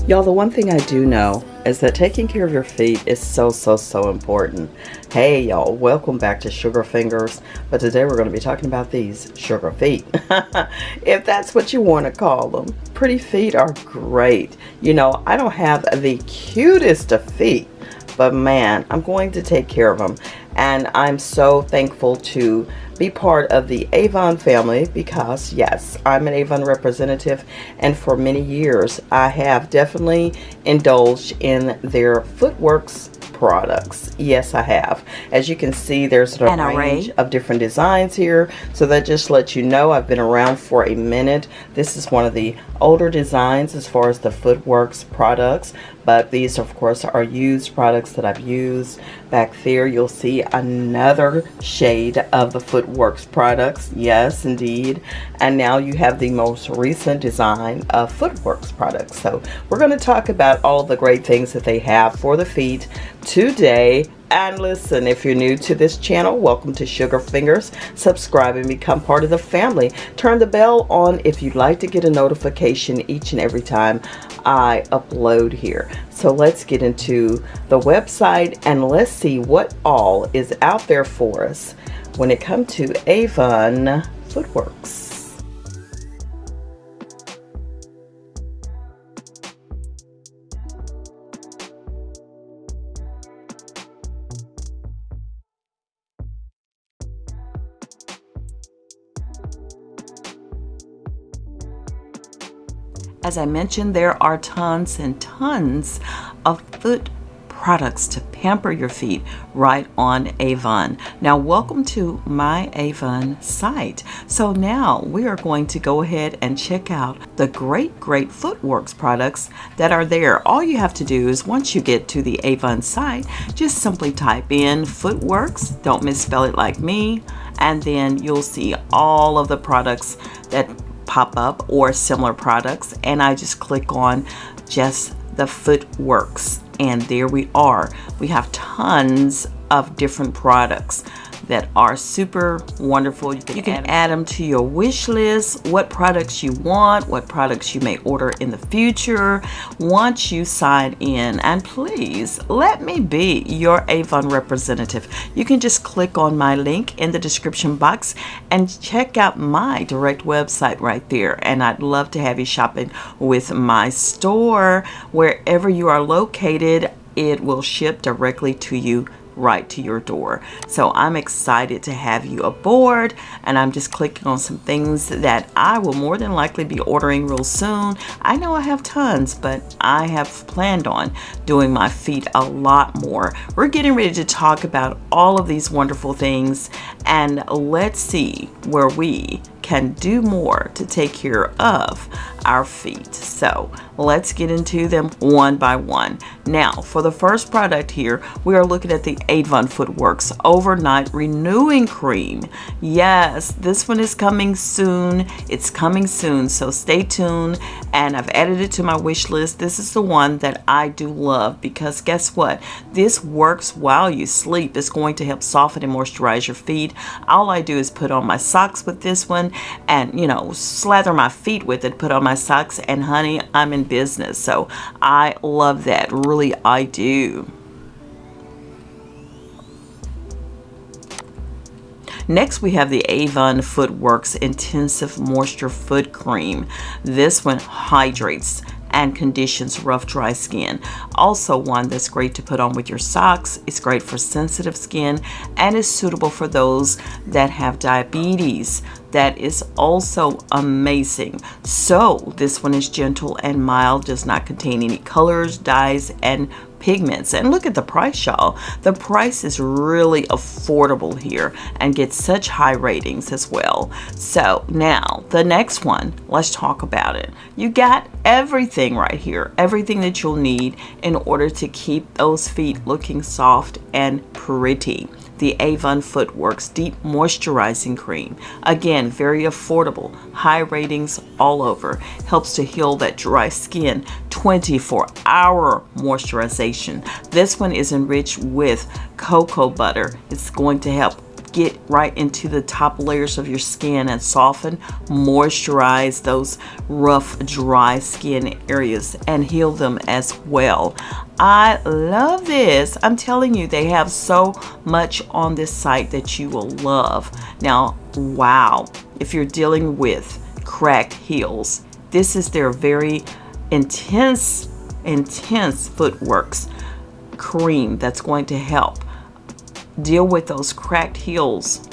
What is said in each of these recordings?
Y'all, the one thing I do know is that taking care of your feet is so important. Hey y'all, welcome back to Sugar Fingers, but today we're going to be talking about these sugar feet. If that's what you want to call them. Pretty feet are great. You know, I don't have the cutest of feet, but man, I'm going to take care of them. And I'm so thankful to be part of the AVON family because, yes, I'm an AVON representative, and for many years I have definitely indulged in their Footworks products. Yes, I have. As you can see, there's an array of different designs here, so that just lets you know I've been around for a minute. This is one of the older designs as far as the Footworks products, but these of course are used products that I've used. Back there you'll see another shade of the Footworks products. Yes, indeed. And now you have the most recent design of Footworks products. So we're going to talk about all the great things that they have for the feet today. And listen, if you're new to this channel, welcome to Sugar Fingers. Subscribe and become part of the family. Turn the bell on if you'd like to get a notification each and every time I upload here. So let's get into the website and let's see what all is out there for us when it comes to AVON Footworks. As I mentioned, there are tons and tons of foot products to pamper your feet right on AVON. Now, welcome to my AVON site. So now we are going to go ahead and check out the great Footworks products that are there. All you have to do is once you get to the AVON site, just simply type in Footworks, don't misspell it like me, and then you'll see all of the products that pop up or similar products, and I just click on just the Footworks, and there we are. We have tons of different products that are super wonderful. You can add them to your wish list, what products you want, what products you may order in the future once you sign in. And please let me be your AVON representative. You can just click on my link in the description box and check out my direct website right there. And I'd love to have you shopping with my store. Wherever you are located, it will ship directly to you, right to your door. So I'm excited to have you aboard, and I'm just clicking on some things that I will more than likely be ordering real soon. I know I have tons, but I have planned on doing my feet a lot more. We're getting ready to talk about all of these wonderful things, and let's see where we can do more to take care of our feet. So let's get into them one by one. Now, for the first product here, we are looking at the AVON Footworks Overnight Renewing Cream. Yes, this one is coming soon. It's coming soon, so stay tuned. And I've added it to my wish list. This is the one that I do love because guess what? This works while you sleep. It's going to help soften and moisturize your feet. All I do is put on my socks with this one and, you know, slather my feet with it, put on my socks, and honey, I'm in business. So I love that. Really, I do. Next, we have the AVON Footworks Intensive Moisture Foot Cream. This one hydrates and conditions rough, dry skin. Also one that's great to put on with your socks. It's great for sensitive skin and is suitable for those that have diabetes. That is also amazing. So this one is gentle and mild, does not contain any colors, dyes, and pigments. And look at the price, y'all. The price is really affordable here and gets such high ratings as well. So now the next one, let's talk about it. You got everything right here, everything that you'll need in order to keep those feet looking soft and pretty. The AVON Footworks Deep Moisturizing Cream. Again, very affordable, high ratings all over. Helps to heal that dry skin, 24-hour moisturization. This one is enriched with cocoa butter. It's going to help get right into the top layers of your skin and soften, moisturize those rough, dry skin areas and heal them as well. I love this. I'm telling you, they have so much on this site that you will love. Now, wow, if you're dealing with cracked heels, this is their very intense footworks cream that's going to help deal with those cracked heels.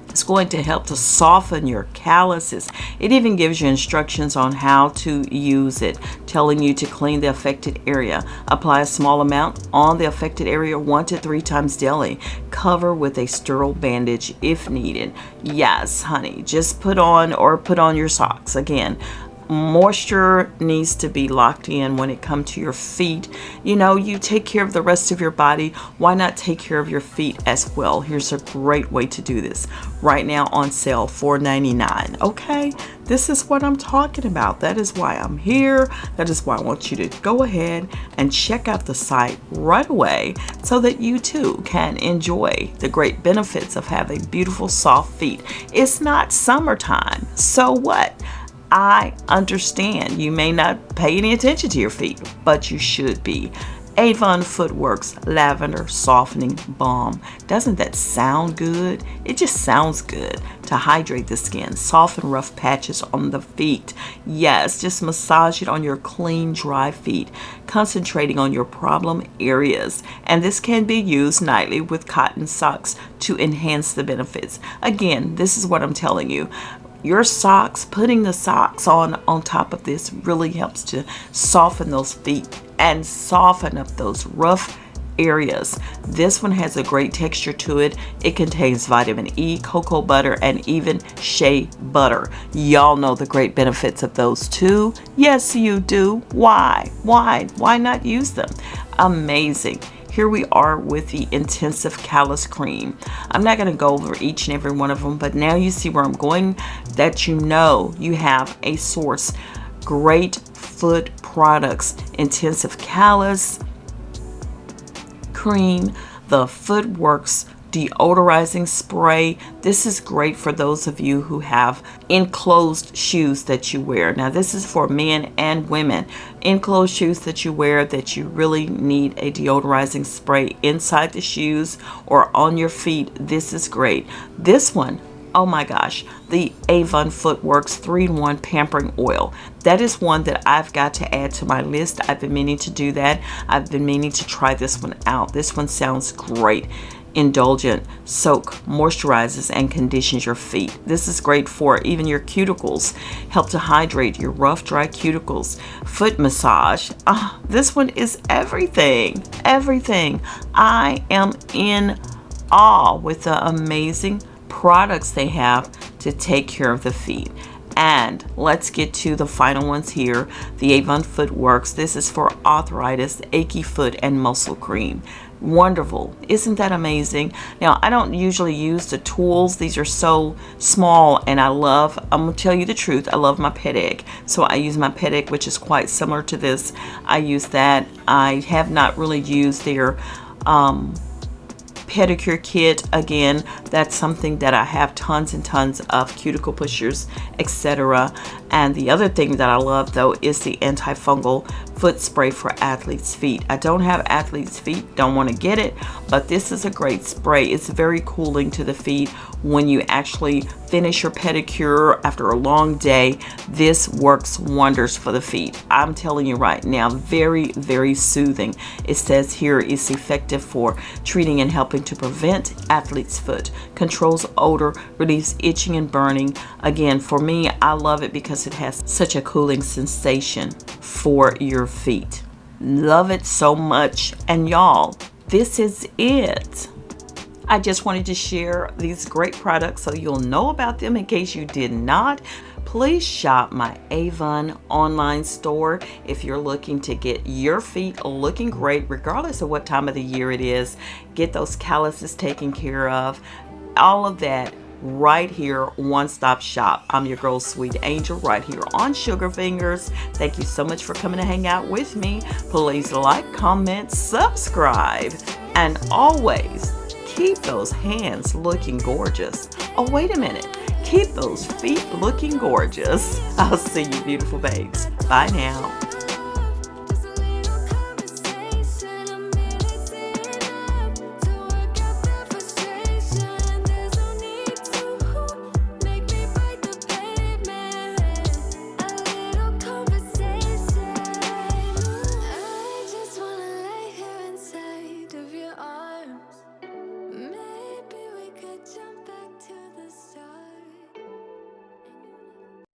It's going to help to soften your calluses. It even gives you instructions on how to use it, telling you to clean the affected area. Apply a small amount on the affected area 1 to 3 times daily. Cover with a sterile bandage if needed. Yes, honey, just put on your socks. Again, moisture needs to be locked in when it comes to your feet. You know, you take care of the rest of your body, why not take care of your feet as well? Here's a great way to do this. Right now on sale, $4.99. Okay, this is what I'm talking about. That is why I'm here. That is why I want you to go ahead and check out the site right away so that you too can enjoy the great benefits of having beautiful soft feet. It's not summertime, so what? I understand you may not pay any attention to your feet, but you should be. AVON Footworks Lavender Softening Balm. Doesn't that sound good? It just sounds good to hydrate the skin, soften rough patches on the feet. Yes, just massage it on your clean, dry feet, concentrating on your problem areas. And this can be used nightly with cotton socks to enhance the benefits. Again, this is what I'm telling you. Your socks, putting the socks on top of this really helps to soften those feet and soften up those rough areas. This one has a great texture to it. It contains vitamin E, cocoa butter, and even shea butter. Y'all know the great benefits of those too. Yes, you do. Why not use them? Amazing. Here we are with the Intensive Callus Cream. I'm not going to go over each and every one of them, but now you see where I'm going, that you know you have a source. Great foot products. Intensive Callus Cream, the Footworks deodorizing spray. This is great for those of you who have enclosed shoes that you wear. Now this is for men and women. Enclosed shoes that you wear that you really need a deodorizing spray inside the shoes or on your feet. This is great. This one, oh my gosh, the AVON Footworks 3-in-1 Pampering Oil. That is one that I've got to add to my list. I've been meaning to do that. I've been meaning to try this one out. This one sounds great. Indulgent, soak, moisturizes, and conditions your feet. This is great for even your cuticles. Help to hydrate your rough, dry cuticles. Foot massage. This one is everything. Everything. I am in awe with the amazing products they have to take care of the feet. And let's get to the final ones here. The AVON Footworks. This is for arthritis, achy foot, and muscle cream. Wonderful. Isn't that amazing? Now, I don't usually use the tools. These are so small, and I'm going to tell you the truth, I love my pet egg. So I use my pet egg, which is quite similar to this. I use that. I have not really used their pedicure kit. Again, that's something that I have tons and tons of cuticle pushers, etc. And the other thing that I love though is the antifungal foot spray for athletes' feet. I don't have athletes' feet, don't want to get it, but this is a great spray. It's very cooling to the feet when you actually finish your pedicure after a long day. This works wonders for the feet. I'm telling you right now, very, very soothing. It says here it's effective for treating and helping to prevent athlete's foot, controls odor, relieves itching and burning. Again, for me, I love it because it has such a cooling sensation for your feet. Love it so much. And y'all, this is it. I just wanted to share these great products so you'll know about them in case you did not. Please shop my AVON online store if you're looking to get your feet looking great regardless of what time of the year it is. Get those calluses taken care of. All of that right here, one-stop shop. I'm your girl, Sweet Angel, right here on Sugar Fingers. Thank you so much for coming to hang out with me. Please like, comment, subscribe, and always keep those hands looking gorgeous. Oh, wait a minute. Keep those feet looking gorgeous. I'll see you, beautiful babes. Bye now.